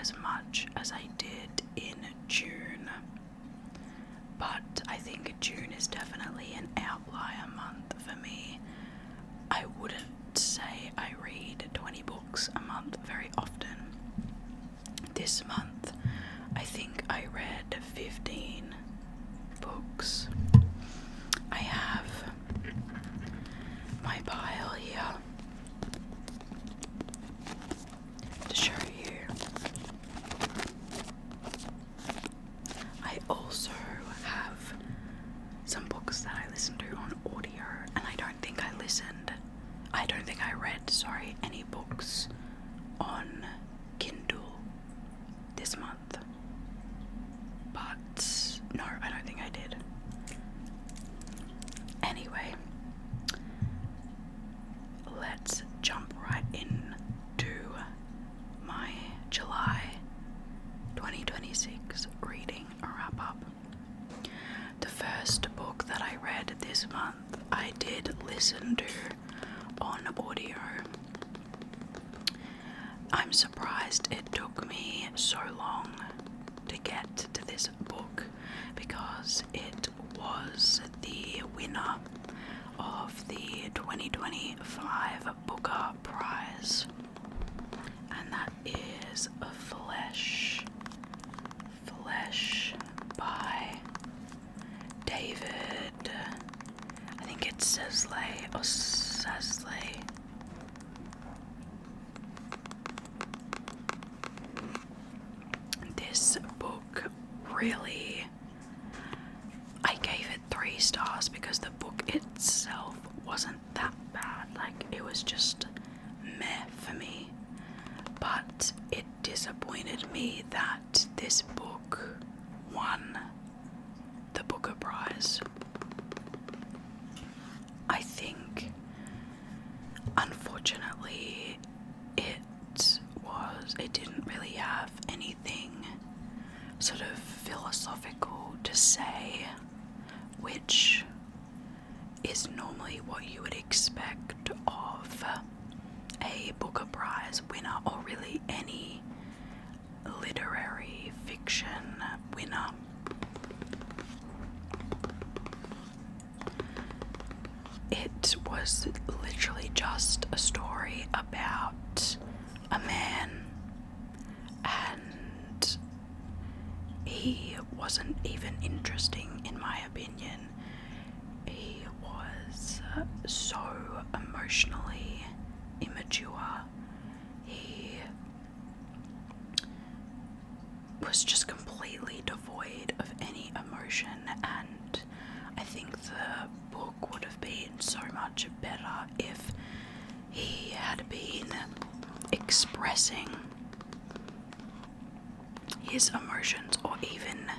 as much as I did in June, but I think June is definitely an outlier month for me. I wouldn't say I read 20 books a month very often. This month, I think I read 15 books. I have my pile here to show you. I also have some books that I listen to on audio, and I don't think I read any books on Kindle this month. But no, I don't think I did. Anyway, let's jump right into my July 2026 reading wrap up. The first book that I read this month, I did listen to on audio. I'm surprised it took me so long to get to this book because it was the winner of the 2025 Booker Prize, and that is Flesh by David, I think it's Sasley or Sasley. This book really, I gave it 3 stars because the book itself wasn't that bad. Like, it was just meh for me. But it disappointed me that this book won the Booker Prize. I think, unfortunately, it didn't really have anything sort of philosophical to say, which is normally what you would expect of a Booker Prize winner, or really any literary fiction winner. It was literally just a story about a man, and he wasn't even interesting in my opinion. He was so emotionally immature. He was just completely devoid of any emotion, and I think the book would have been so much better if he had been expressing his emotions, or even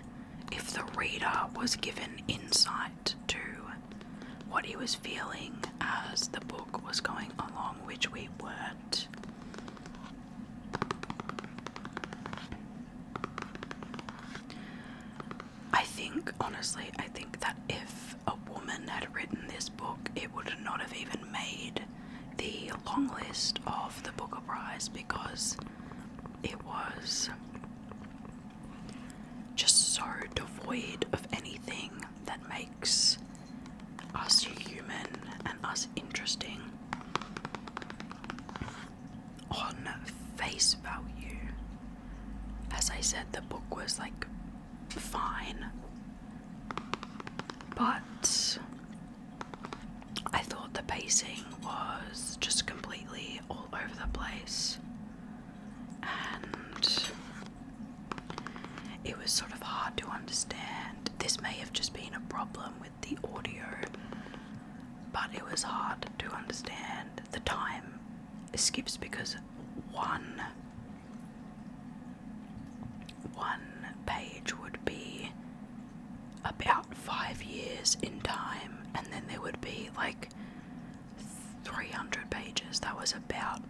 if the reader was given insight to what he was feeling as the book was going along, which we weren't. Honestly, I think that if a woman had written this book, it would not have even made the long list of the Booker Prize, because it was just so devoid of anything that makes us human and us interesting. On face value, as I said, the book was like fine, but I thought the pacing was just completely all over the place, and it was sort of hard to understand. This may have just been a problem with the audio, but it was hard to understand the time skips, because one page would be about 5 years in time, and then there would be like 300 pages that was about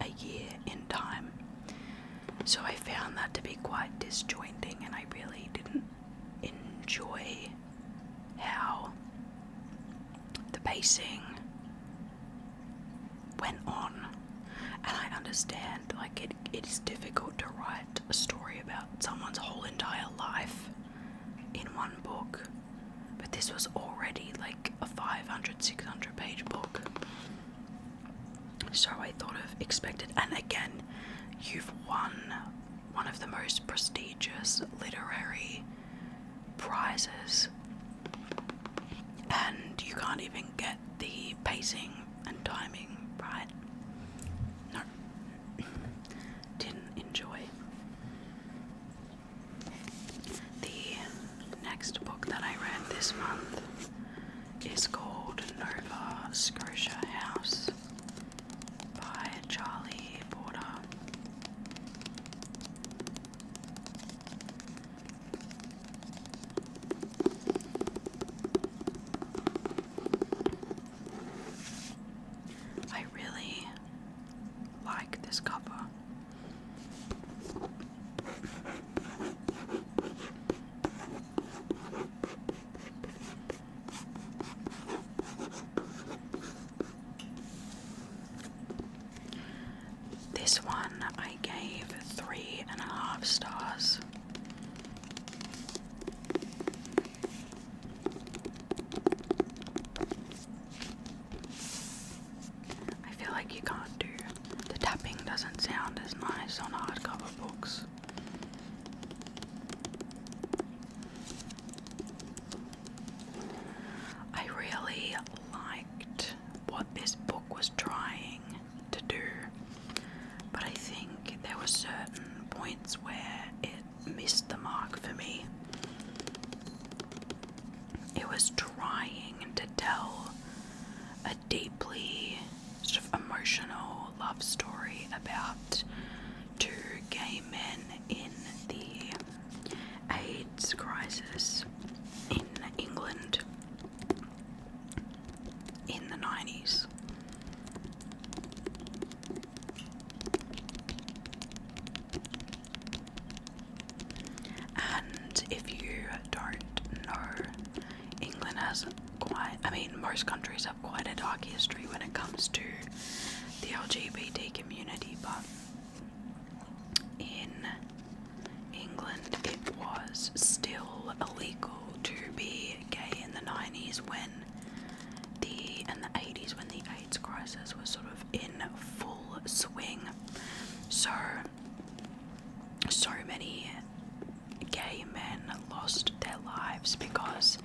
a year in time. So I found that to be quite disjointing, and I really didn't enjoy how the pacing went on. And I understand understand, like, it is difficult to write a story about someone's whole entire life in one book, but this was already like a 500-600 page book, so I thought of expected. And again, you've won one of the most prestigious literary prizes, and you can't even get the pacing and timing right. No, didn't enjoy. The next book that I read this month is called Nova Scotia House by Charlie Porter. I really like this cover. This one I gave 3.5 stars. I feel like you can't do, the tapping doesn't sound as nice on hardcover books. I really liked what this book was trying to do, but I think there were certain points where it missed the mark for me. It was trying to tell a deeply sort of emotional love story about two gay men in the AIDS crisis in England in the 90s. And if you don't know, England has most countries have quite a dark history when it comes to the LGBT community, but in England it was still illegal to be gay in the 90s and the 80s when the AIDS crisis was sort of in full swing. So many gay men lost their lives because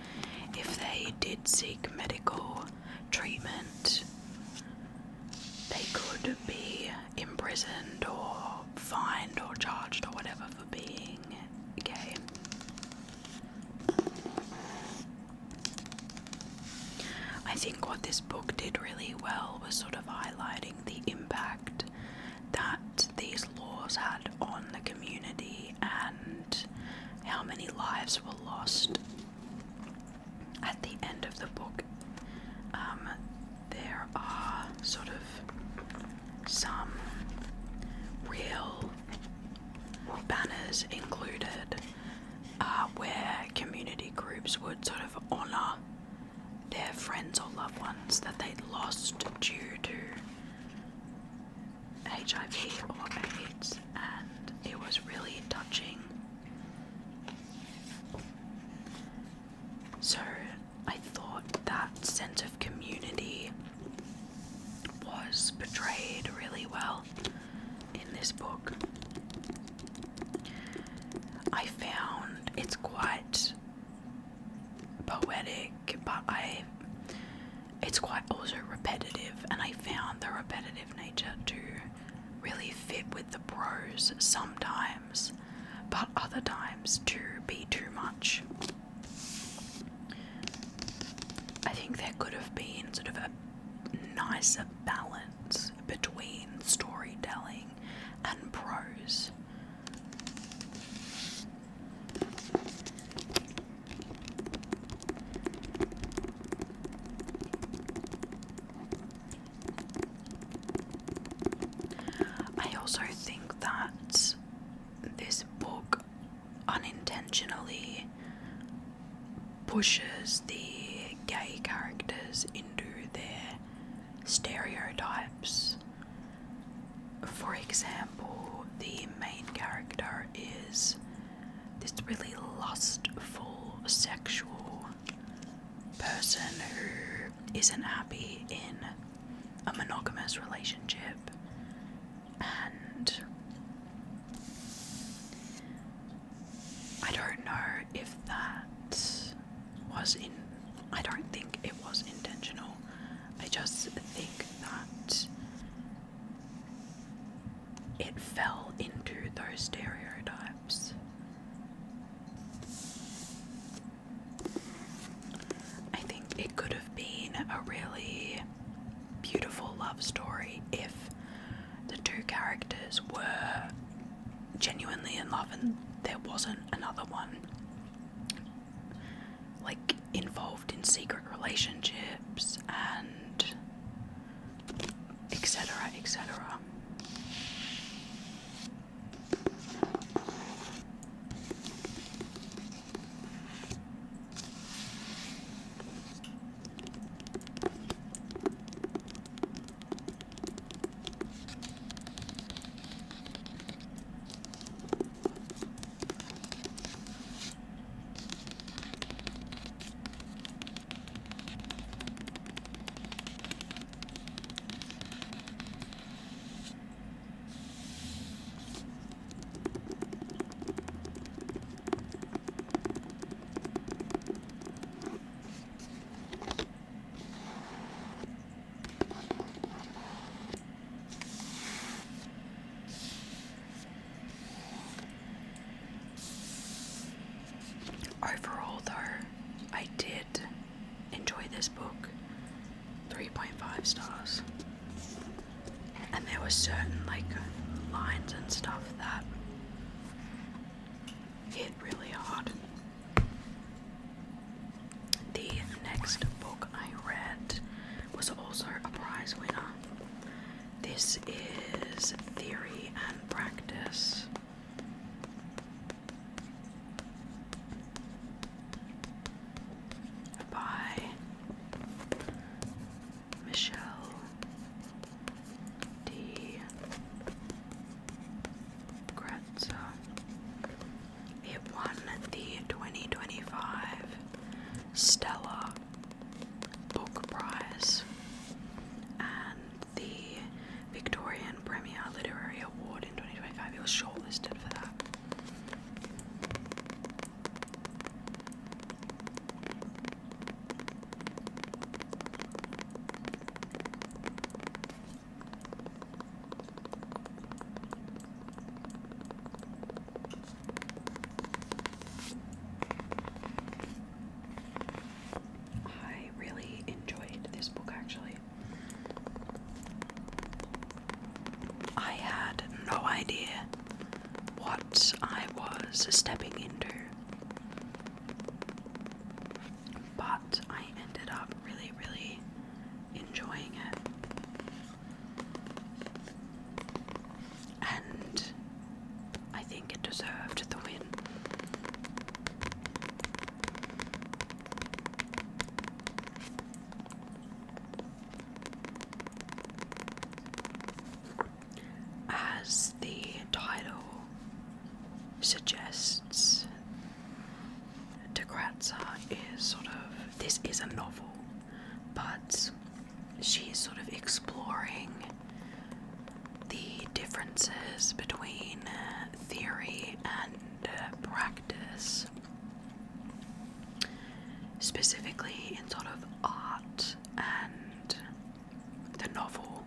if they did seek medical treatment, they could be imprisoned or fined or charged or whatever for being gay. I think what this book did really well was sort of highlighting the impact that these laws had on the community and how many lives were lost. At the end of the book, there are sort of some real banners included where community groups would sort of honour their friends or loved ones that they'd lost due to HIV or AIDS, and it was really touching. So I thought that sense of community was portrayed really well in this book. I found it's quite poetic, but it's quite also repetitive, and I found the repetitive nature to really fit with the prose sometimes, but other times to be too much. I think there could have been sort of a nicer balance between storytelling and prose. I also think that this book unintentionally pushes the gay characters into their stereotypes for example, the main character is this really lustful, sexual person who isn't happy in a monogamous relationship, and I don't know if that was I don't think it was intentional. I just think that it fell into those stereotypes. I think it could have been a really beautiful love story if the two characters were genuinely in love and there wasn't another one like involved in secret relationships and etc, etc. Overall though, I did enjoy this book. 3.5 stars. And there were certain lines and stuff that hit really hard. The next book I read was also a prize winner. This is Theory and Practice by Michelle D. Gretzer. It won the 2025 Stella Book Prize and the Victorian Premier Literary Award in 2025. It was shortlisted for that. I really enjoyed this book actually. I had no idea what I was stepping into, but I ended up really, really enjoying it. And I think it deserved the win. As the title suggests, de Grazia this is a novel, but she's sort of exploring the differences between theory and practice, specifically in sort of art, and the novel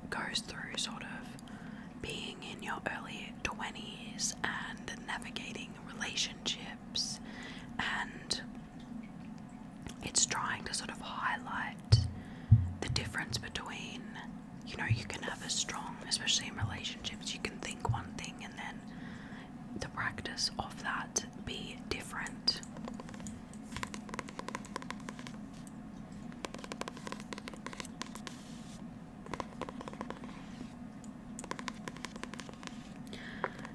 goes through sort of being in your early 20s and navigating relationships, and it's trying to sort of highlight the difference between, you can have a strong, especially in relationships, you can think one thing and then the practice of that be different.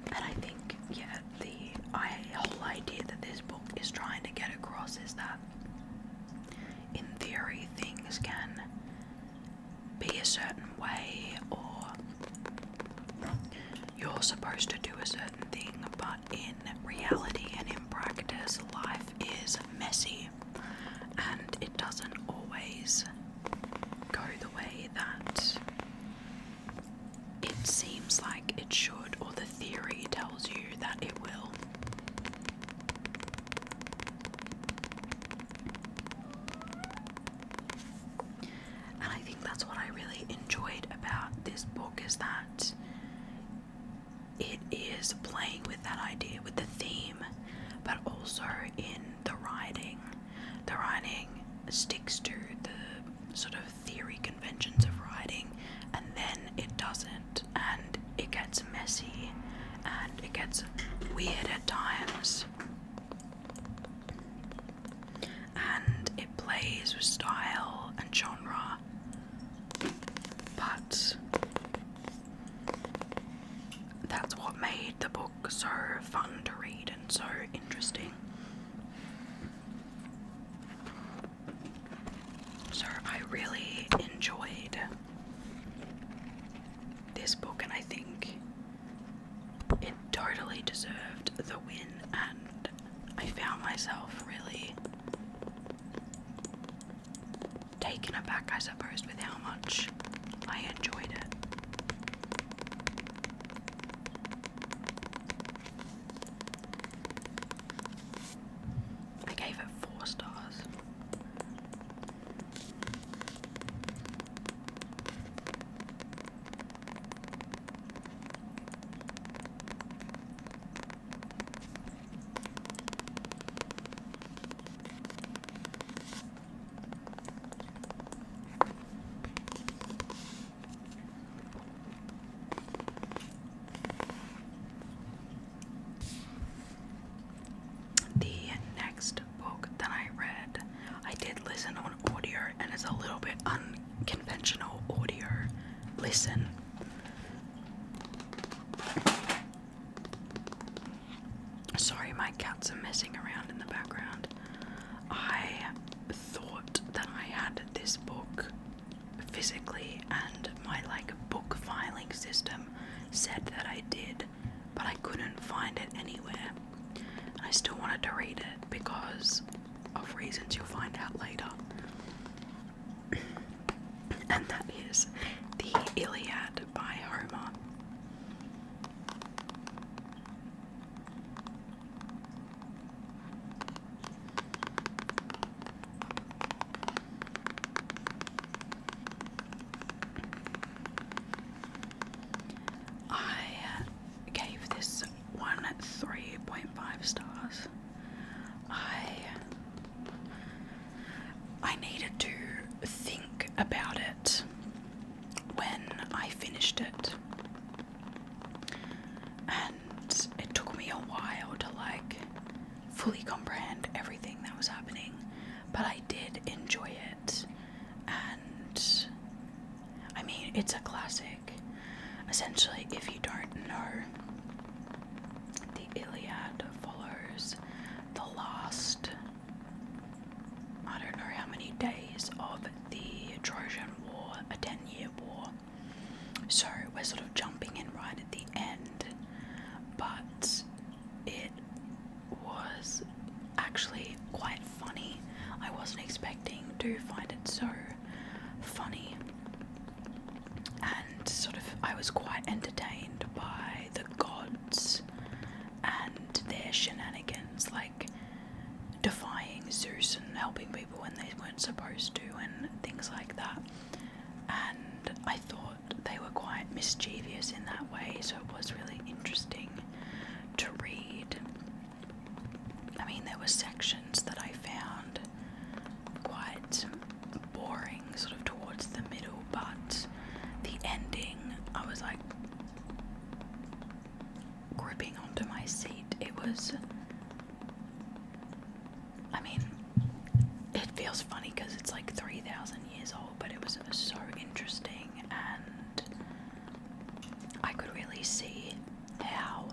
And I think, the whole idea that this book is trying to get across is that in theory things can be a certain way, or supposed to do a certain thing, but in reality and in practice, life is messy and it doesn't always go the way that it seems like it should, or the theory tells you that it will. And I think that's what I really enjoyed about this book, is that it is playing with that idea, with the theme, but also in the writing. The writing sticks to the sort of theory conventions of writing, and then it doesn't, and it gets messy, and it gets weird at times. And it plays with style and genre, but that's what made the book so fun to read and so interesting. So I really enjoyed this book, and I think it totally deserved the win, and I found myself really taken aback, I suppose, with how much I enjoyed it. I gave it 4 stars. The next book that I read, I did listen on audio, and it's a little bit unconventional audio listen. Sorry, my cats are messing around in the background. I thought that I had this book physically, and my book filing system said that I did, but I couldn't find it anywhere. I still wanted to read it because of reasons you'll find out later. And that is the Iliad by Homer. I gave this one 3.5 stars. I needed to think about it when I finished it, and it took me a while to fully comprehend everything that was happening, but I did enjoy it. And I mean, it's a classic. Essentially, if you don't know, the Iliad follows the last, I don't know how many days of the Trojan War, a 10-year war. So we're sort of jumping in right at the end, but it was actually quite funny. I wasn't expecting to find it so funny, and I was quite entertained by the gods and their shenanigans, defying Zeus and helping people when they weren't supposed to, and things like that. And I thought they were quite mischievous in that way, so it was really interesting to read. I mean, there were sections that I found quite boring towards the middle, but the ending, I was gripping onto my seat. It was, I mean, it feels funny because it's 3,000 years old, but it was so interesting, and I could really see how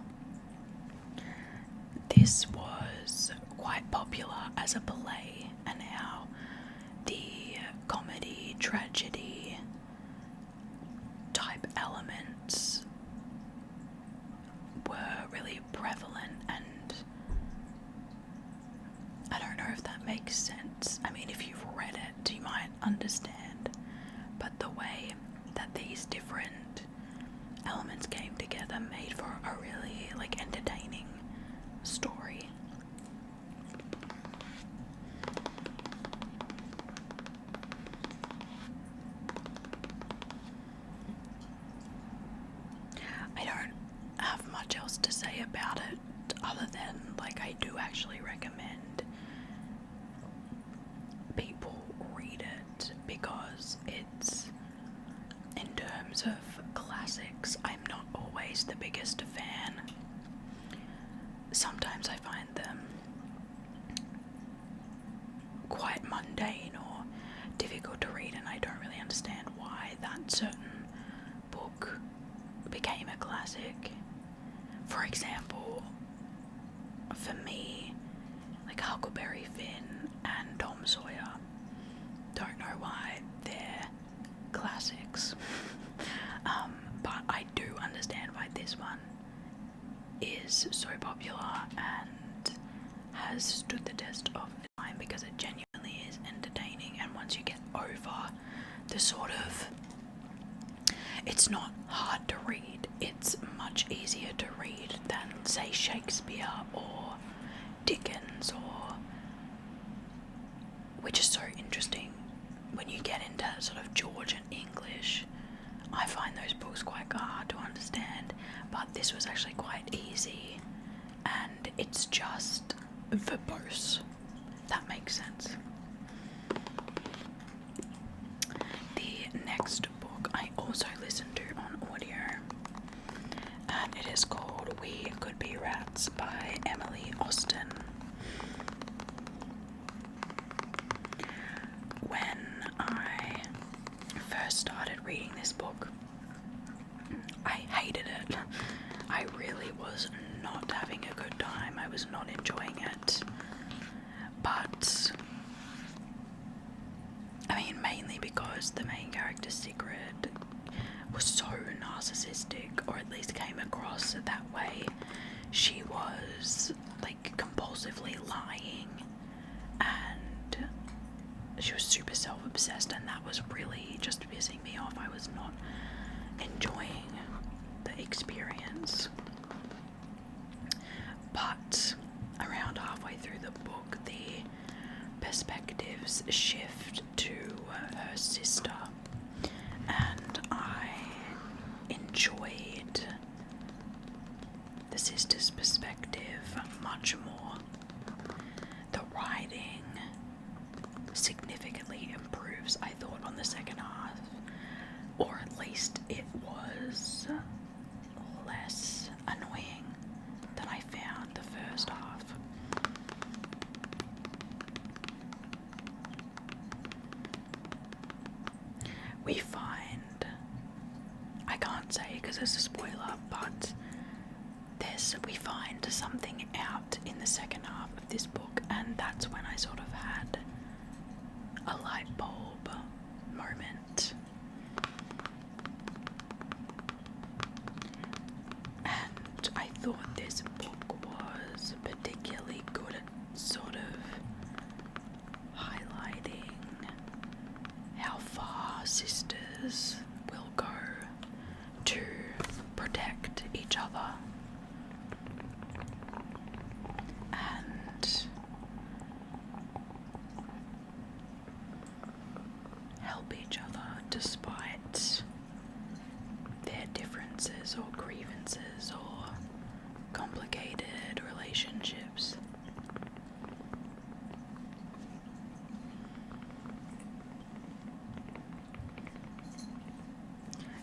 this was quite popular as a play, and how the comedy, tragedy type elements these different elements came together, made for a really like entertaining story. I don't have much else to say about it other than like I do actually recommend people read it because it's, in terms of classics, I'm not always the biggest fan. Sometimes I find them quite mundane or difficult to read, and I don't really understand why that certain book became a classic. For example, for me, like Huckleberry Finn and Tom Sawyer, don't know why they're classics. But I do understand why this one is so popular and has stood the test of time, because it genuinely is entertaining, and once you get over the sort of, it's not hard to read, it's much easier to read than say Shakespeare or Dickens, or, which is so interesting when you get into sort of Georgian English. I find those books quite hard to understand, but this was actually quite easy, and it's just verbose. That makes sense. The next book I also listened to on audio, and it is called We Could Be Rats by Emily Austen. When I first started reading this book, I hated it. I really was not having a good time. I was not enjoying it. But, I mean, mainly because the main character, Sigrid, was so narcissistic, or at least came across that way. She was, like, compulsively lying, and she was super self-obsessed, and that was really just pissing me off. I was not enjoying the experience. But around halfway through the book, the perspectives shift to her sister, and I enjoyed the sister's perspective much more. The writing significantly improves, I thought, on the second half, or at least it was less annoying than I found the first half. We find, I can't say because it's a spoiler, but we find something out in the second half of this book, and that's when I sort of had a light bulb moment. And I thought this book was particularly good at sort of highlighting how far sisters will go to protect each other and help each other despite their differences or grievances or complicated relationships.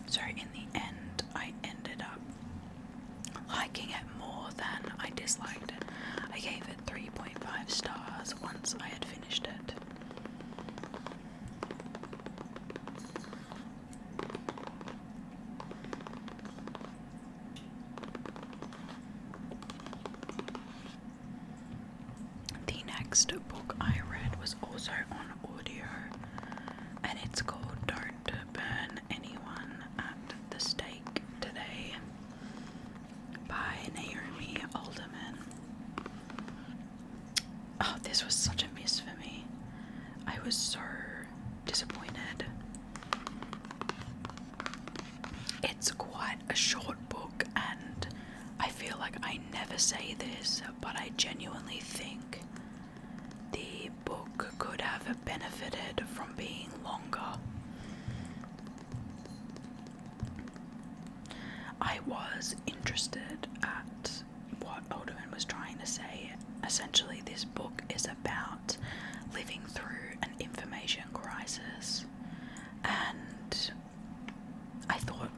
So in the end, I ended up liking it more than I disliked it. I gave it 3.5 stars once I had finished it. The next book I read was also on audio, and it's called Don't Burn Anyone at the Stake Today by Naomi Alderman. Oh, this was such a miss for me. I was so disappointed. it's quite a short book, and I feel like I never say this, but I genuinely think the book could have benefited from being longer. I was interested at what Alderman was trying to say. Essentially, this book is about living through an information crisis, and I thought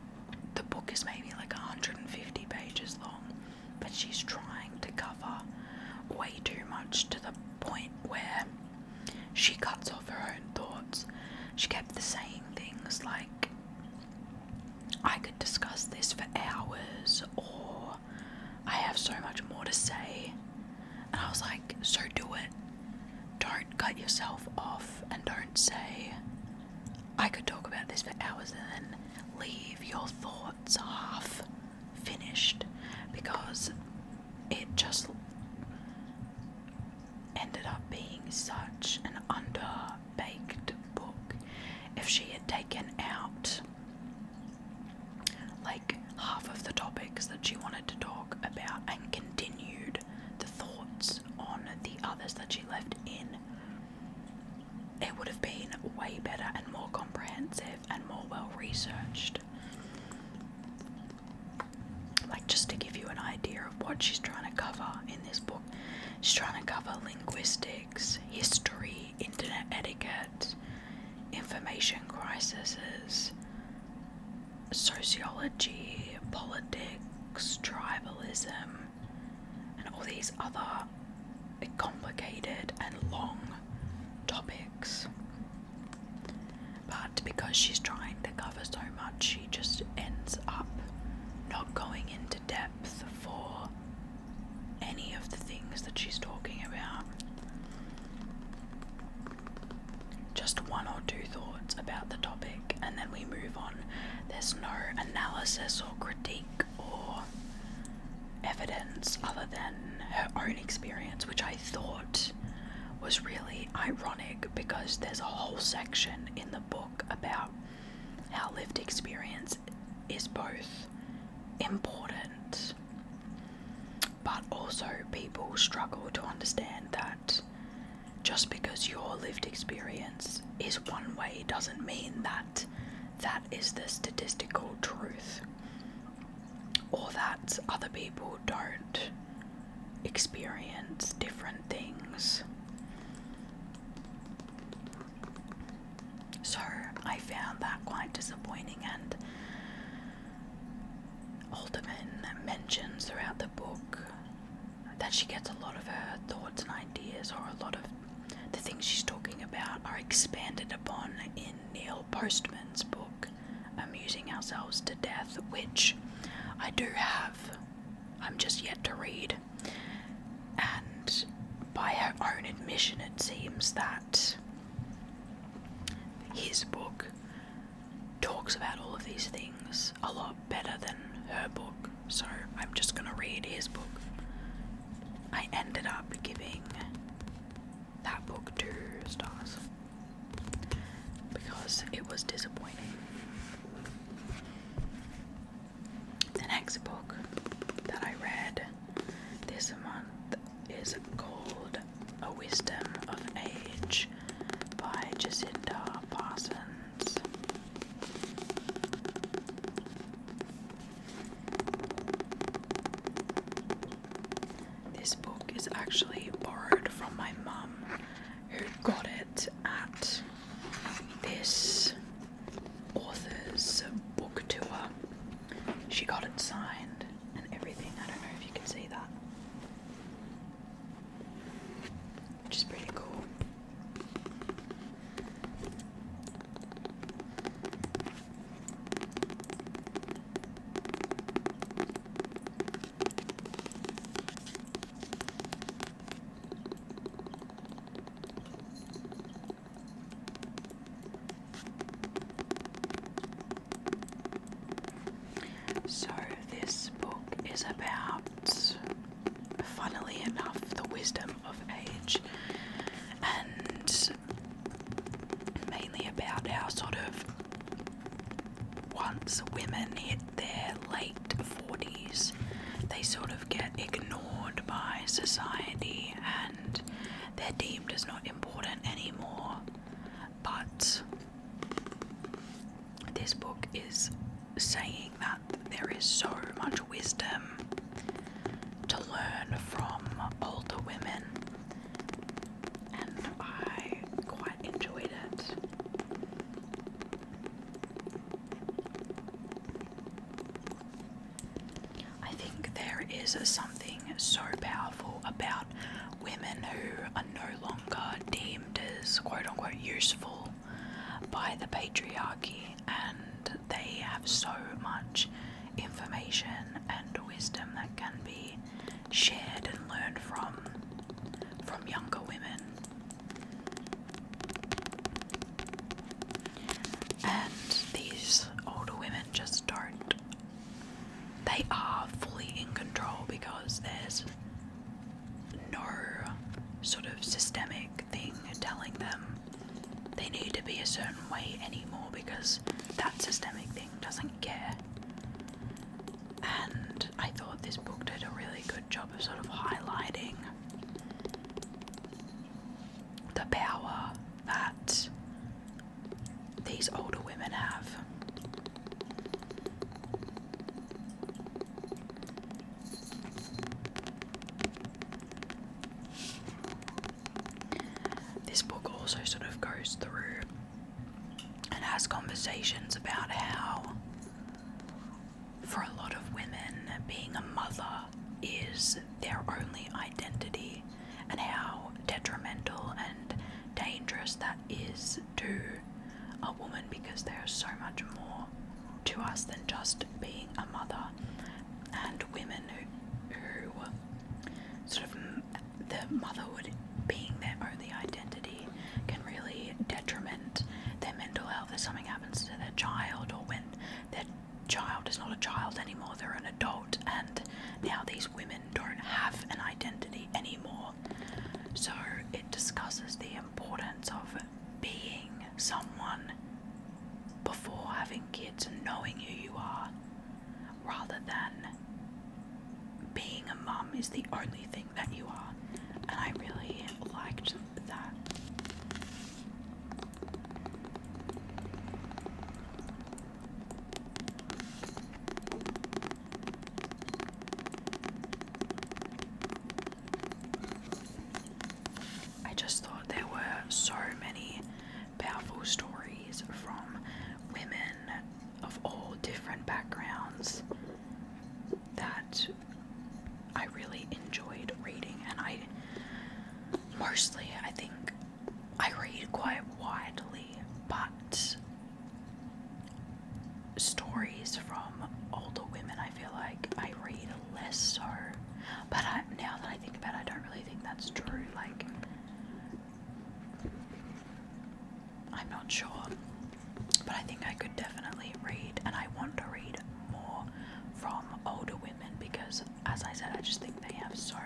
the book is maybe like 150 pages long, but she's trying to cover way too much to the point where she cuts off her own thoughts. She kept saying things like, I could discuss this for hours, or I have so much more to say. And I was like, so do it. Don't cut yourself off, and don't say, I could talk about this for hours, and then leave your thoughts half finished, because it just ended up being such an underbaked book. If she had taken out like half of the topics that she wanted to talk about and continued the thoughts on the others that she left in, it would have been way better and more comprehensive and more well researched. Like, just to give you an idea of what she's trying to cover in this book, she's trying to cover linguistics, history, internet etiquette, information crises, sociology, politics, tribalism, and all these other complicated and long topics. But because she's trying to cover so much, she just ends up not going into depth for any of the things that she's talking about. Just one or two thoughts about the topic, and then we move on. There's no analysis or critique or evidence other than her own experience, which I thought was really ironic, because there's a whole section in the book about how lived experience is both important, but also people struggle to understand that just because your lived experience is one way doesn't mean that that is the statistical truth, or that other people don't experience different things. So I found that quite disappointing, and Alderman mentions throughout the book that she gets a lot of her thoughts and ideas, or a lot of the things she's talking about, are expanded upon in Neil Postman's book, Amusing Ourselves to Death, which I do have. I'm just yet to read. And by her own admission, it seems that his book talks about all of these things a lot better than her book, so I'm just gonna read his book. I ended up giving that book 2 stars because it was disappointing. The next book that I read this month is called A Wisdom of Age by Jacinda Parsons. This book is actually borrowed from my mum, who got it at this author's book tour. She got it signed and everything. I don't know if you can see that, which is pretty cool. So this book is about, funnily enough, the wisdom of age, and mainly about how sort of once women hit their late 40s, they sort of get ignored by society and they're deemed as not important anymore. But this book is saying that there is so much wisdom to learn from older women, and I quite enjoyed it. I think there is something so powerful about women who are no longer deemed as quote-unquote useful by the patriarchy, and they have so much information and wisdom that can be shared and learned from younger women. And these older women just don't. They are fully in control because there's no sort of systemic thing telling them they need to be a certain way anymore, because that systemic thing doesn't care. And I thought this book did a really good job of sort of highlighting the power that these older women have. This book also sort of goes through and has conversations about how, for a lot of women, being a mother is their only identity, and how detrimental and dangerous that is to a woman, because there's so much more to us than just being a mother. And women who sort of, the motherhood being their only identity can really detriment their mental health if something happens to their child, or when their child is not a child anymore, they're an adult, and now these women don't have an identity anymore. So it discusses the importance of being someone before having kids and knowing who you are, rather than being a mum is the only thing that you are. And I really liked that. I just thought there were so many powerful stories from women of all different backgrounds that I really enjoyed reading. And I think I read quite widely, but stories from older women I feel like I read less so. But now that I think about it, I don't really think that's true. Like, I'm not sure, but I think I could definitely read, and I want to read more from older women, because, as I said, I just think they have so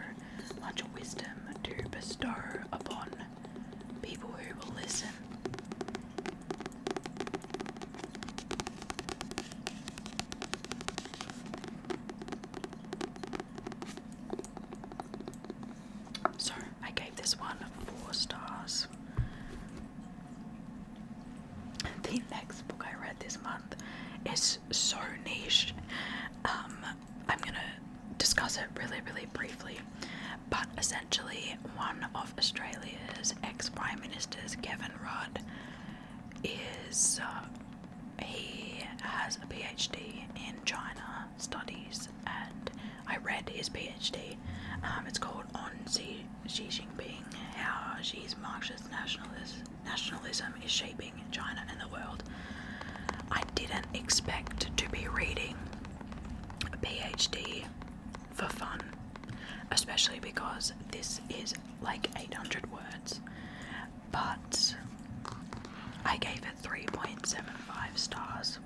much wisdom to bestow upon people who will listen. So I gave this one 4 stars. The next book I read this month is so niche. I'm gonna discuss it really, really briefly. But essentially, one of Australia's ex-Prime Ministers, Kevin Rudd, is he has a PhD in China studies, and I read his PhD. It's called On Xi Jinping: How Xi's Marxist Nationalism is Shaping China and the World. I didn't expect to be reading a PhD for fun, especially because this is like 800 words, but I gave it 3.75 stars.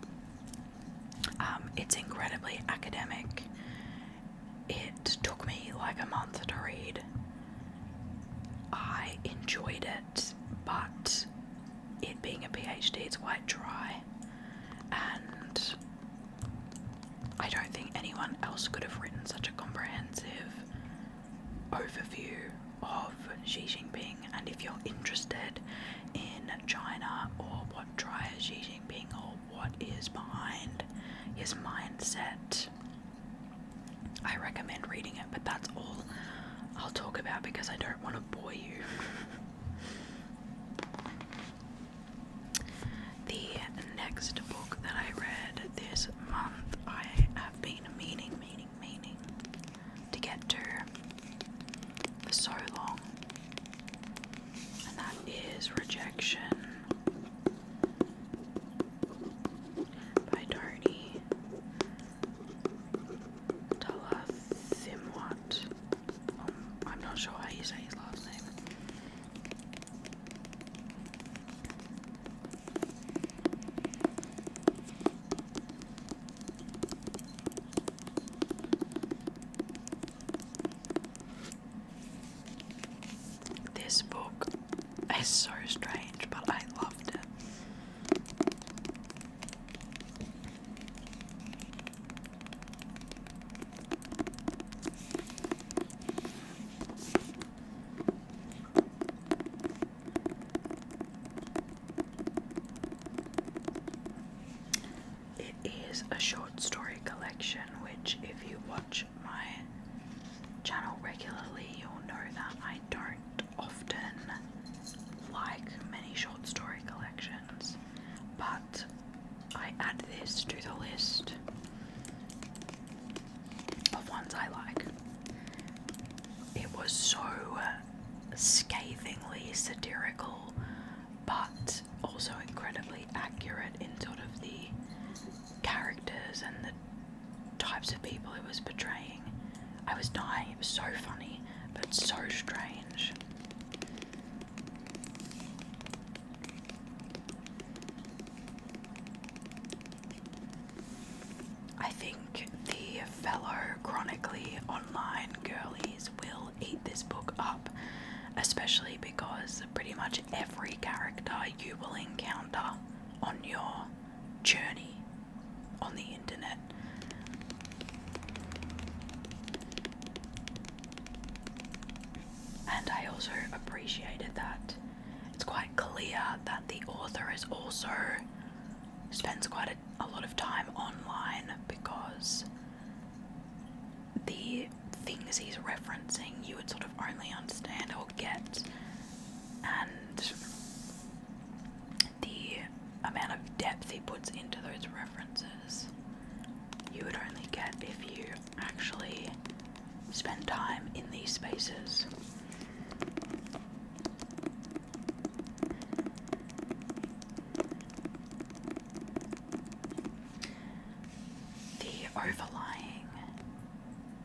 It's incredibly academic. It took me like a month to read. I enjoyed it, but it being a PhD, it's quite dry, and view of Xi Jinping, and if you're interested in China or what drives Xi Jinping or what is behind his mindset, I recommend reading it, but that's all I'll talk about because I don't want to bore you. The next book that I read this month, I have been meaning to get to for so long, and that is Rejection by Tony Tallathimwat. I'm not sure how you say his last name. This book is so strange, but I loved it. It is a short story collection, which if you watch my channel regularly, you'll know that I don't often like many short story collections, but I add this to the list of ones I like. It was so scathingly satirical, but also incredibly accurate in sort of the characters and the types of people it was portraying. I was dying. It was so funny, but so strange. I think the fellow chronically online girlies will eat this book up, especially because pretty much every character you will encounter on your journey on the internet. And I also appreciated that it's quite clear that the author is also spends quite a lot of time online, because the things he's referencing you would sort of only understand or get, and the amount of depth he puts into those references you would only get if you actually spend time in these spaces. The overlying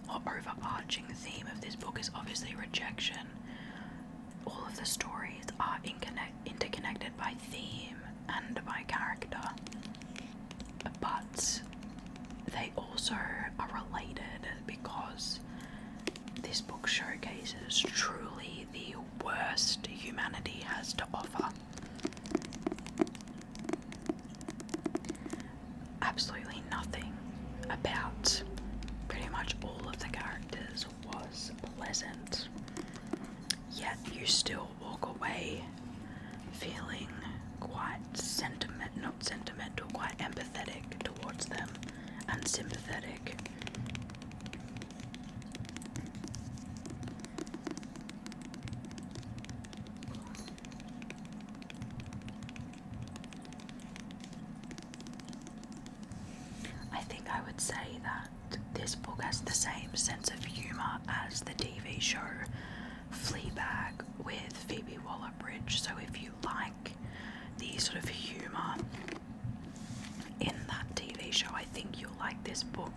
or overarching theme of this book is obviously rejection. All of the stories are interconnected by theme and by character, but they also are related because this book showcases truly the worst humanity has to offer. Absolutely nothing about pretty much all of the characters was pleasant, yet you still walk away feeling quite quite empathetic towards them and sympathetic. I think I would say that this book has the same sense of humour as the TV show Fleabag with Phoebe Waller-Bridge. So if you like the sort of humour in that TV show, I think you'll like this book.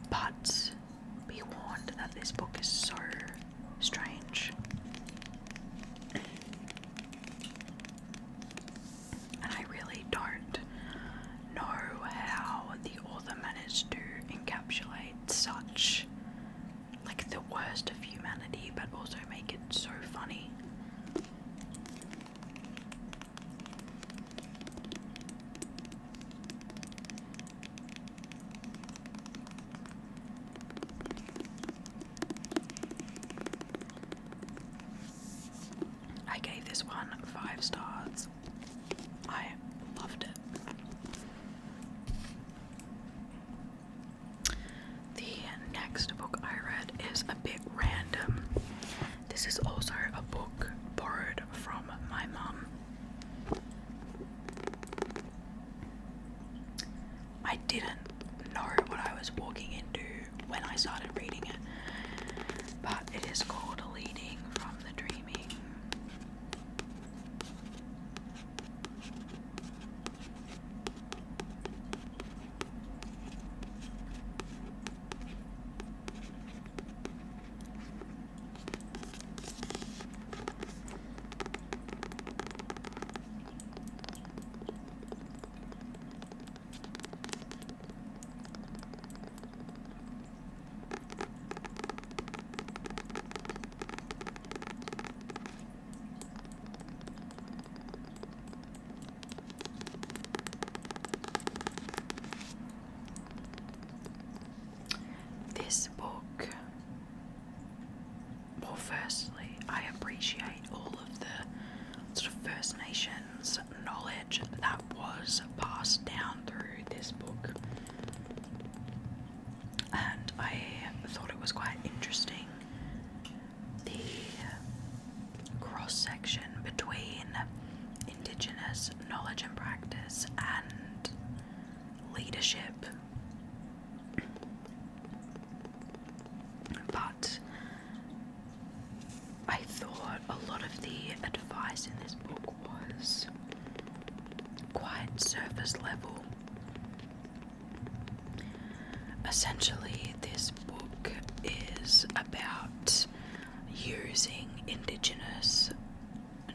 But be warned that this book is so strange. And I really don't know how the author managed to encapsulate such, like, the worst of humanity, but also make it so funny. I gave this one 5 stars. I loved it. The next book I read is a bit random. This is also a book borrowed from my mum. I didn't know what I was walking into when I started reading it, but it is called Leading from the Dreaming. This book, well, firstly, I appreciate all of the sort of First Nations knowledge that was passed down through this book, and I thought it was quite interesting, the cross-section between Indigenous knowledge and practice and leadership. But I thought a lot of the advice in this book was quite surface level. Essentially, this book is about using Indigenous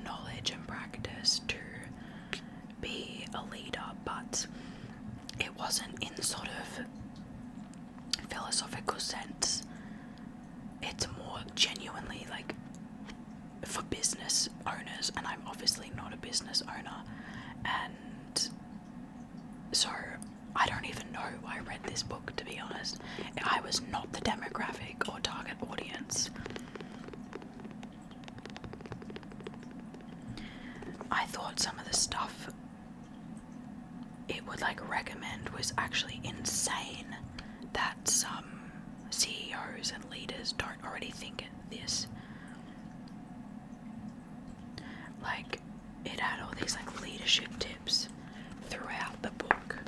knowledge and practice to be a leader, but it wasn't in sort of philosophical sense. It's more genuinely like for business owners, and I'm obviously not a business owner, and so I don't even know why I read this book, to be honest. I was not the demographic or target audience. I thought some of the stuff it would like recommend was actually insane, that some CEOs and leaders don't already think this. Like, it had all these like leadership tips throughout the book.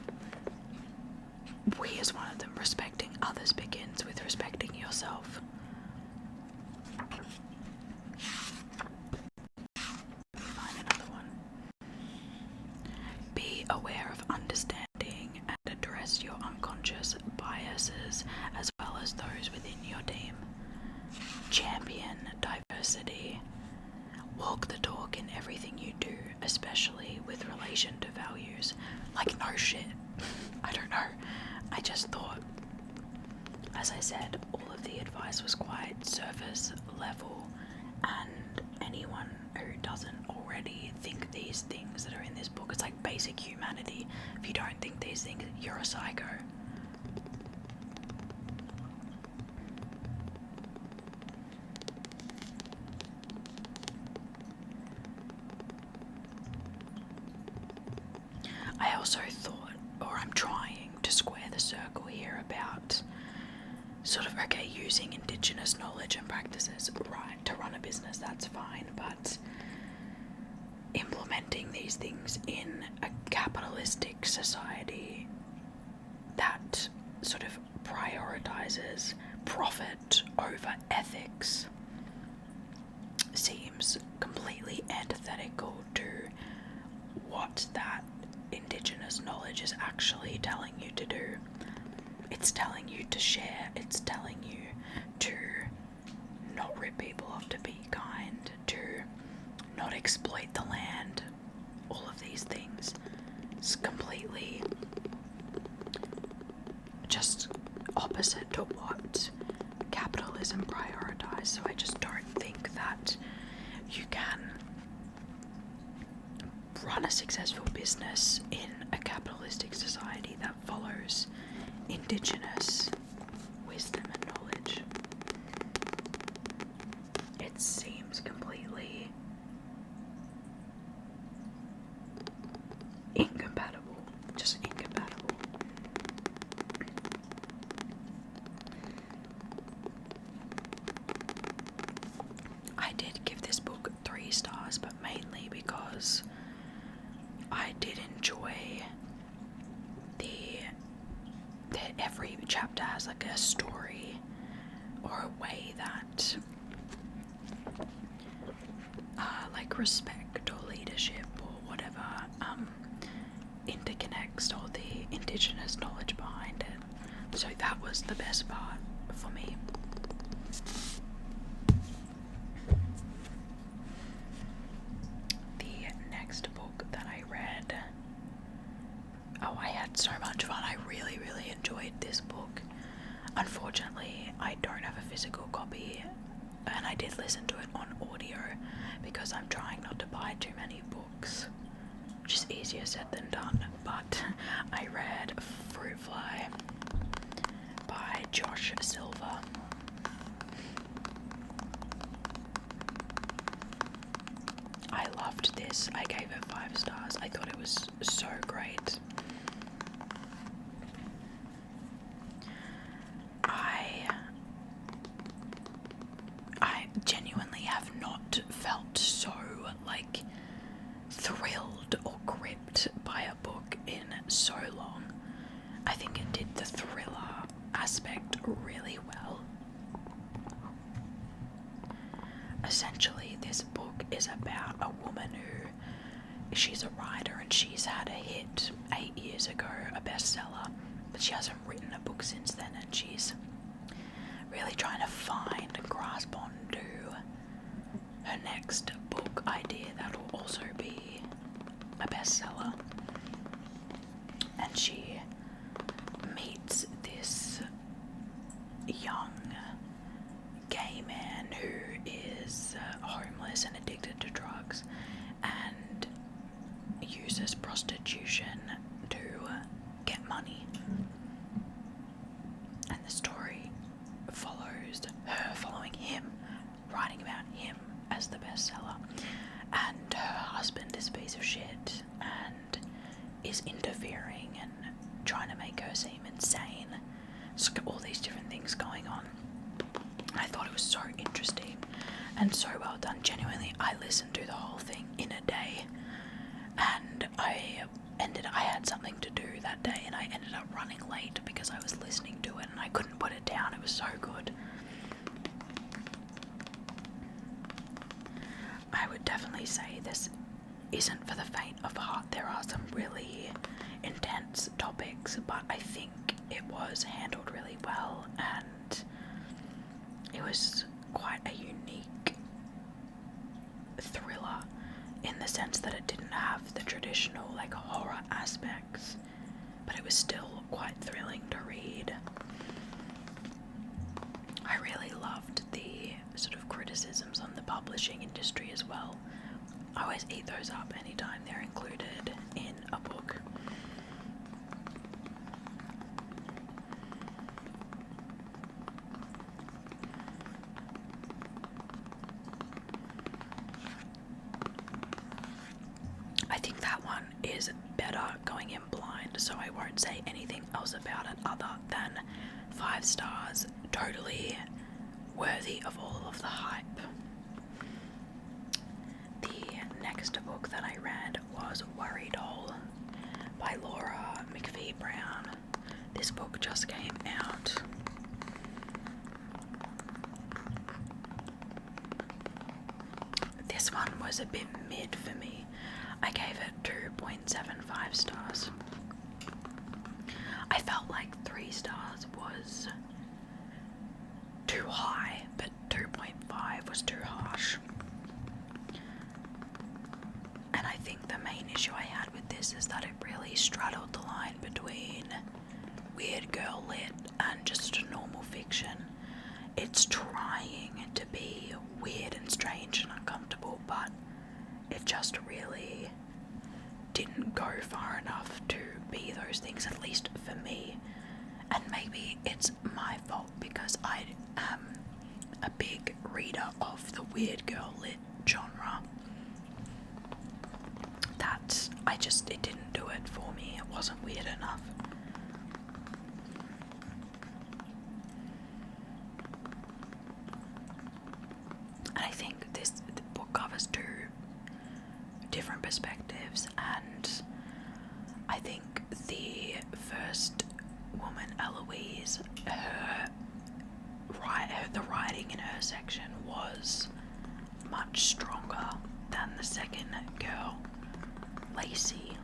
Here's one of them: respecting others begins with respecting yourself. Find another one. Be aware of understanding and address your unconscious biases as well as those within your team. Champion diversity. Walk the talk in everything you do, especially with relation to values. Like, no shit. I don't know. I just thought, as I said, all of the advice was quite surface level, and anyone who doesn't already think these things that are in this book, it's like basic humanity. If you don't think these things, you're a psycho. I also thought, or I'm trying to square the circle here about sort of, okay, using Indigenous knowledge and practices, right, to run a business, that's fine, but implementing these things in a capitalistic society that sort of prioritizes profit over ethics seems completely antithetical to what that Indigenous knowledge is actually telling you to do. It's telling you to share, it's telling you to not rip people off, to be kind, to not exploit the land, all of these things. It's completely just opposite to what capitalism prioritizes. So I just don't think that you can run a successful business in a capitalistic society that follows Indigenous wisdom and knowledge. It seems completely like a story or a way that like respect or leadership or whatever interconnects all the indigenous knowledge behind it. So that was the best part for me. The next book that I read, oh, I had so much fun. I really, really enjoyed this book. Unfortunately, I don't have a physical copy, and I did listen to it on audio because I'm trying not to buy too many books, which is easier said than done. But I read Fruit Fly by Josh Silver. I loved this. I gave it 5 stars. I thought it was so great. I genuinely have not felt so like thrilled or gripped by a book in so long. I think it did the thriller aspect really well. Essentially, this book is about a woman she's a writer and she's had a hit 8 years ago, a bestseller, but she hasn't written a book since then, and she's really trying to find and grasp on to her next book idea that will also be a bestseller. And she meets this young gay man who is homeless and addicted to drugs and uses prostitution to get money. And the story follows her following him, writing about him as the bestseller. And her husband is a piece of shit and is interfering and trying to make her seem insane. So all these different things going on. I thought it was so interesting and so well done. Genuinely, I listened to the whole thing in a day, and I had something to do that day, and I ended up running late because I was listening to it and I couldn't put it down. It was so good. I would definitely say this isn't for the faint of heart. There are some really intense topics, but I think it was handled really well, and it was quite a unique thriller in the sense that it didn't have the traditional like horror aspects, but it was still quite thrilling to read. I really loved the sort of criticisms on the publishing industry as well. I always eat those up anytime they're included in a book. I think that one is better going in blind, so I won't say anything else about it other than 5 stars, totally worthy of all of the hype. The next book that I read was Worry Doll by Laura McPhee Brown. This book just came out. This one was a bit mid for me. I gave it 2.75 stars. I felt like 3 stars was too high, but 2.5 was too harsh. And I think the main issue I had with this is that it really straddled the line between weird girl lit and just normal fiction. It's trying to be weird and strange and uncomfortable, but it just really didn't go far enough to be those things, at least for me. And maybe it's my fault because I am a big reader of the weird girl lit genre. It didn't do it for me. It wasn't weird enough. And I think the book covers 2 different perspectives, and I think the first woman, Eloise, her was much stronger than the second girl, Lacey.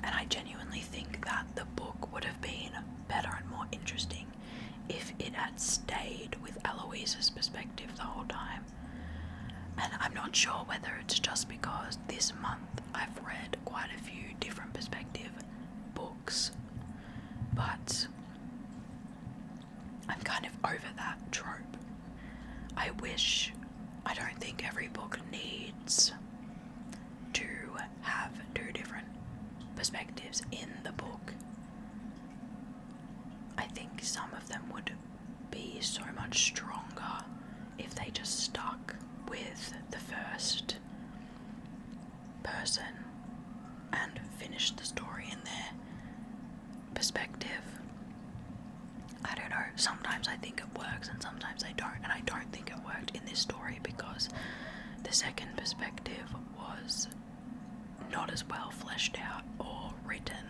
And I genuinely think that the book would have been better and more interesting if it had stayed with Eloise's perspective the whole time. And I'm not sure whether it's just because this month I've read quite a few different perspective books, but I'm kind of over that trope. I don't think every book needs to have two different perspectives in the book. I think some of them would be so much stronger if they just stuck with the first person and finished the story in their perspective. I don't know, sometimes I think it works and sometimes I don't, and I don't think it worked in this story because the second perspective was not as well fleshed out or written,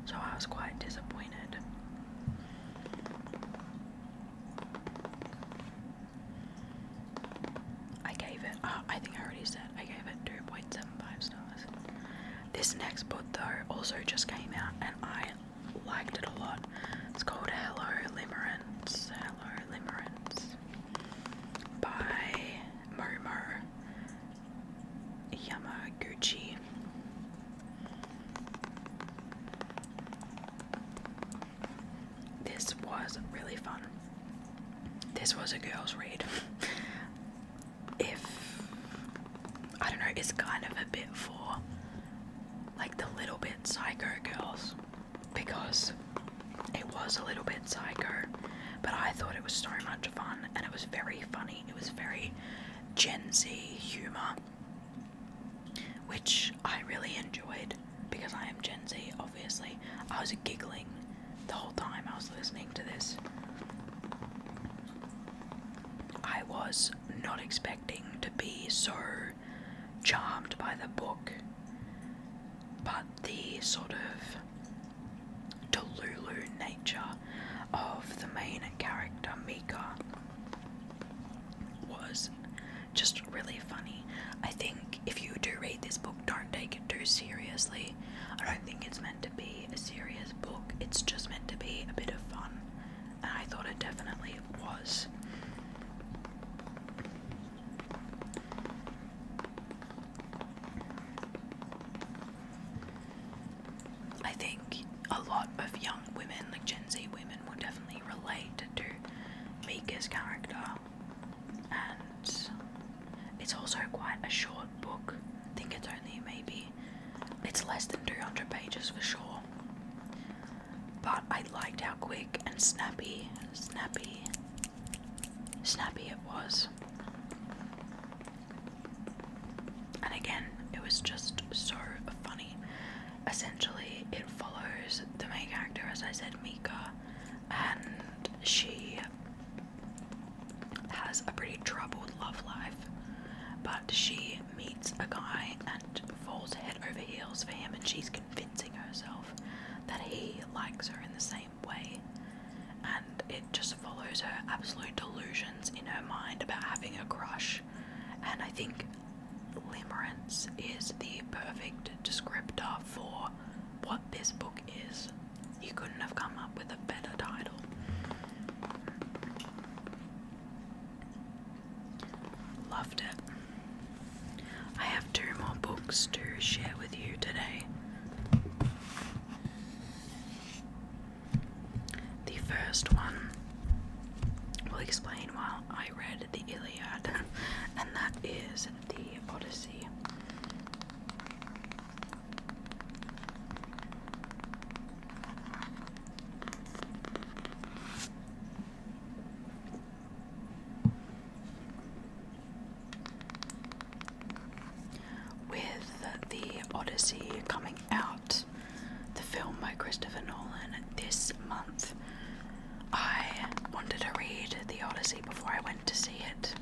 so I was quite disappointed. I think I already said I gave it 2.75 stars. This next book though also just came out and I liked it a lot. It's called Hello Limerence. Hello Limerence by Momo Yamaguchi. This was really fun. This was a girl's read. I don't know, it's kind of a bit for like the little bit psycho girls, because it was a little bit psycho, but I thought it was so much fun and it was very funny. It was very Gen Z humor, which I really enjoyed because I am Gen Z, obviously. I was giggling the whole time I was listening to this. I was not expecting to be so charmed by the book, but the sort of delulu nature of the main character, Mika, was just really funny. I think if you do read this book, don't take it too seriously. I don't think it's meant to be a serious book, it's just meant to be a bit of fun, and I thought it definitely was. I think a lot of young women, like Gen Z women, will definitely relate to Mika's character, and it's also quite a short book. I think it's only it's less than 200 pages for sure, but I liked how quick and snappy it was. And again, it was just so funny. Essentially, it follows the main character, as I said, Mika, and she has a pretty troubled love life, but she meets a guy and falls head over heels for him, and she's convincing herself that he likes her in the same way, and it just follows her absolute delusions in her mind about having a crush. And I think Limerence is the perfect descriptor for what this book is. You couldn't have come up with a better title. Loved it. I have 2 more books to share with you today. The first one will explain while I read the Iliad, and that is the Odyssey. With the Odyssey coming out, the film by Christopher Nolan, this month, I wanted to read the Odyssey before I went to see it,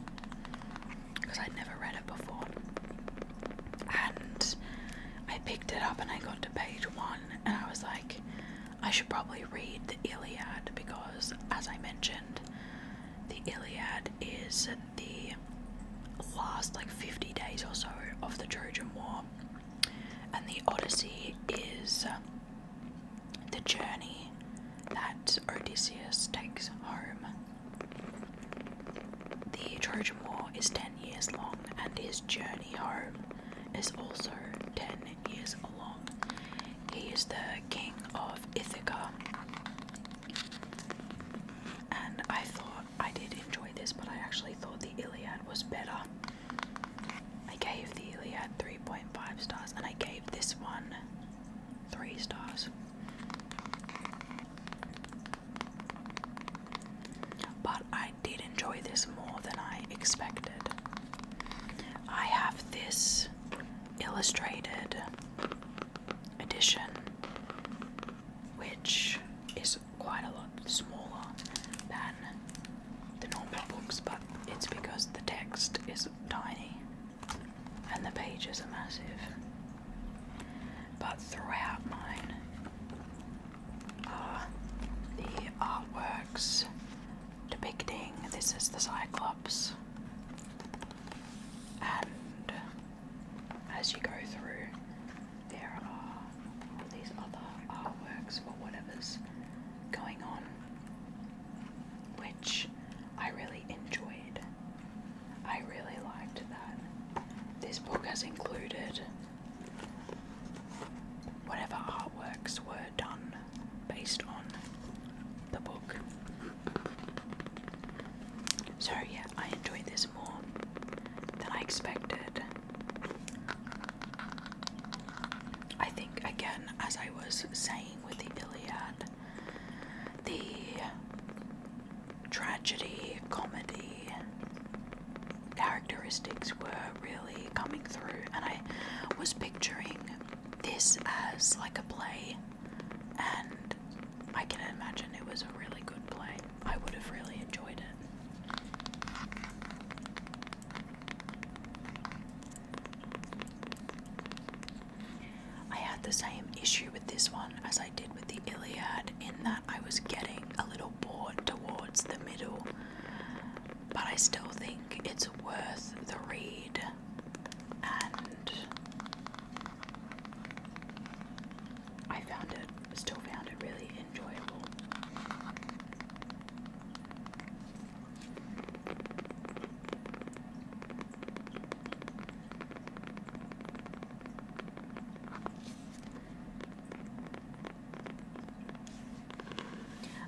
because I'd never read it before. And I picked it up and I got to page 1 and I was like, I should probably read the Iliad, because as I mentioned, the Iliad is the last 50 days or so of the Trojan War, and the Odyssey is the journey that Odysseus takes home. The Trojan War is 10 years long, and his journey home is also 10 years long. He is the king of Ithaca, and I did enjoy this, but I actually thought the Iliad was better. I gave the Iliad 3.5 stars, and I gave this one 3 stars. But I did enjoy this more than I expected. I have this illustrated edition, which is quite a lot smaller than the normal books, but it's because the text is tiny and the pages are massive. But throughout mine are the artworks depicting this is the Cyclops, and as you go through there are all these other artworks for whatever's going on, which I really enjoyed. I really liked that. This book has included whatever artworks were done based on the book. So yeah, I enjoyed this more than I expected. I think, again, as I was saying with the Iliad, the tragedy, comedy characteristics were really coming through, and I was picturing this as like a play, and I can imagine it was a really good play. I would have really enjoyed it. I had the same issue with this one as I did with the Iliad, in that I was getting a little bored towards the middle, but I still think it's worth the read, and I still found it really enjoyable.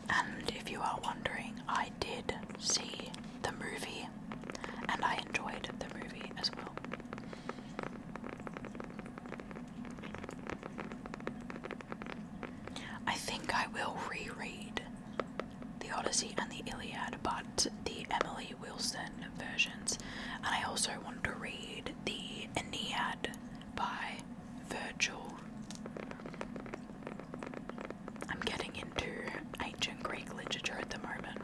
And if you are wondering, I did see the movie, and I enjoyed the movie as well. I think I will reread the Odyssey and the Iliad, but the Emily Wilson versions, and I also want to read the Aeneid by Virgil. I'm getting into ancient Greek literature at the moment.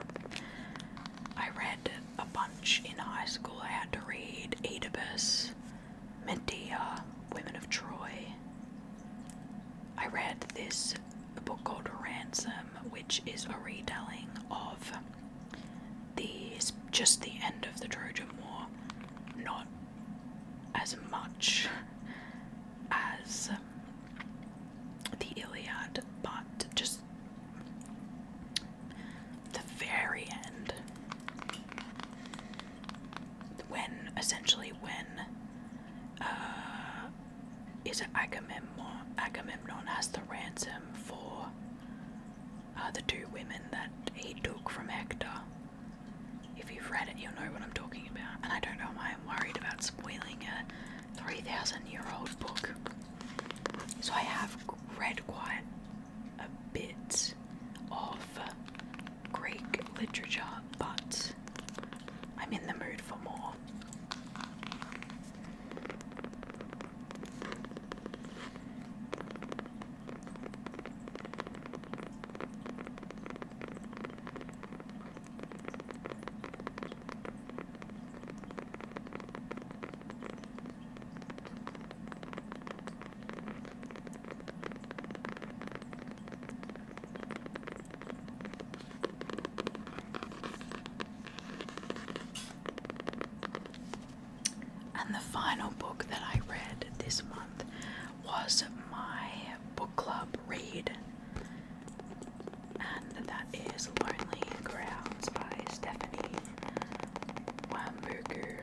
I read a bunch in high school. I had to read Oedipus, Medea, Women of Troy. I read this book called Ransom, which is a retelling of just the end of the Trojan War, not as much as the Iliad, but just the very end, when Agamemnon has the ransom for the 2 women that he took from Hector. If you've read it, you'll know what I'm talking about, and I don't know why I'm worried about spoiling a 3,000-year-old book. So I have read quite a bit of Greek literature, but I'm in the mood for more. And the final book that I read this month was my book club read, and that is Lonely Grounds by Stephanie Wambuku.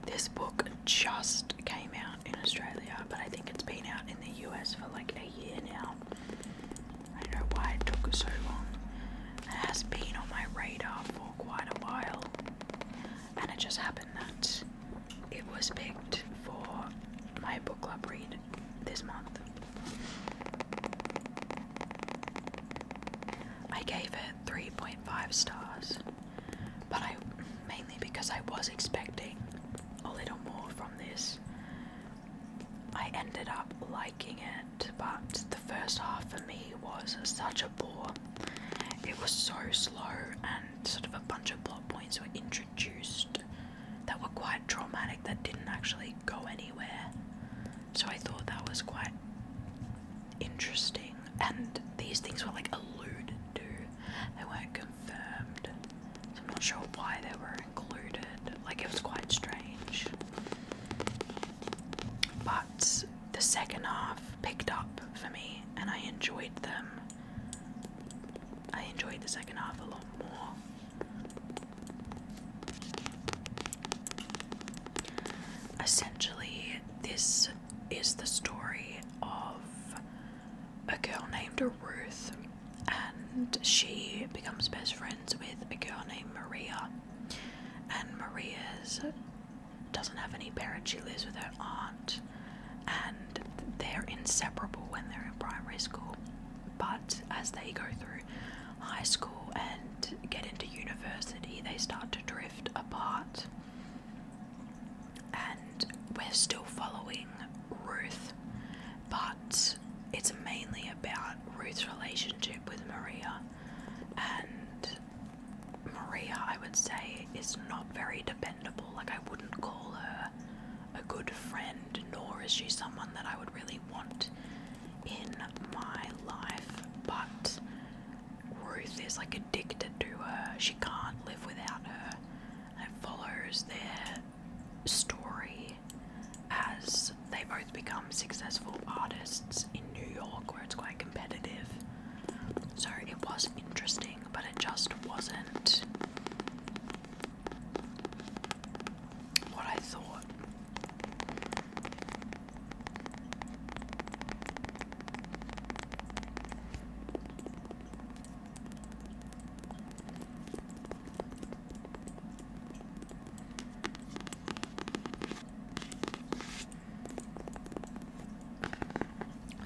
This book just came out in Australia, but I think it's been out in the US for like a year now. I don't know why it took so long. It has been on my radar for quite a while, and it just happened that it was picked for my book club read this month. I gave it 3.5 stars, but mainly because I was expecting a little more from this. I ended up liking it, but the first half for me was such a bore. It was so slow, and sort of a bunch of plot points were introduced that were quite traumatic that didn't actually go anywhere. So I thought that was quite interesting, and these things were like alluded to. They weren't confirmed. So I'm not sure why they were included. Like, it was quite strange. But the second half picked up for me, and I enjoyed them. I enjoyed the second half a lot more. Essentially, this is the story of a girl named Ruth, and she becomes best friends with a girl named Maria. And Maria's doesn't have any parents, she lives with her aunt, and they're inseparable when they're in primary school. But as they go through high school and get into university, they start to drift apart. And we're still following Ruth, but it's mainly about Ruth's relationship with Maria. And Maria, I would say, is not very dependable. Like, I wouldn't call her a good friend, nor is she someone that I would really want in my life. But Ruth is like addicted to her. She can't live without her. And it follows their story as they both become successful artists in New York, where it's quite competitive. So it was interesting, but it just wasn't what I thought.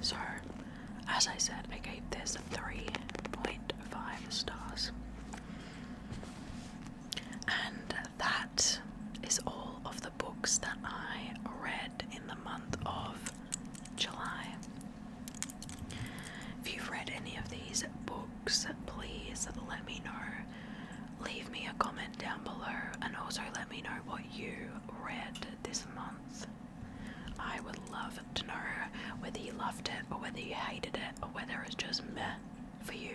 So, as I said, I gave this 3.5 stars. And that is all of the books that I read in the month of July. If you've read any of these books, please let me know. Leave me a comment down below, and also let me know what you read this month. I would love to know whether you loved it or whether you hated it or whether it's just meh for you.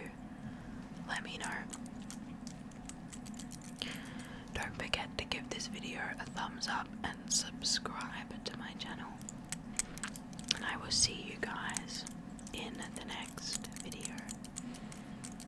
Let me know. Don't forget to give this video a thumbs up and subscribe to my channel. And I will see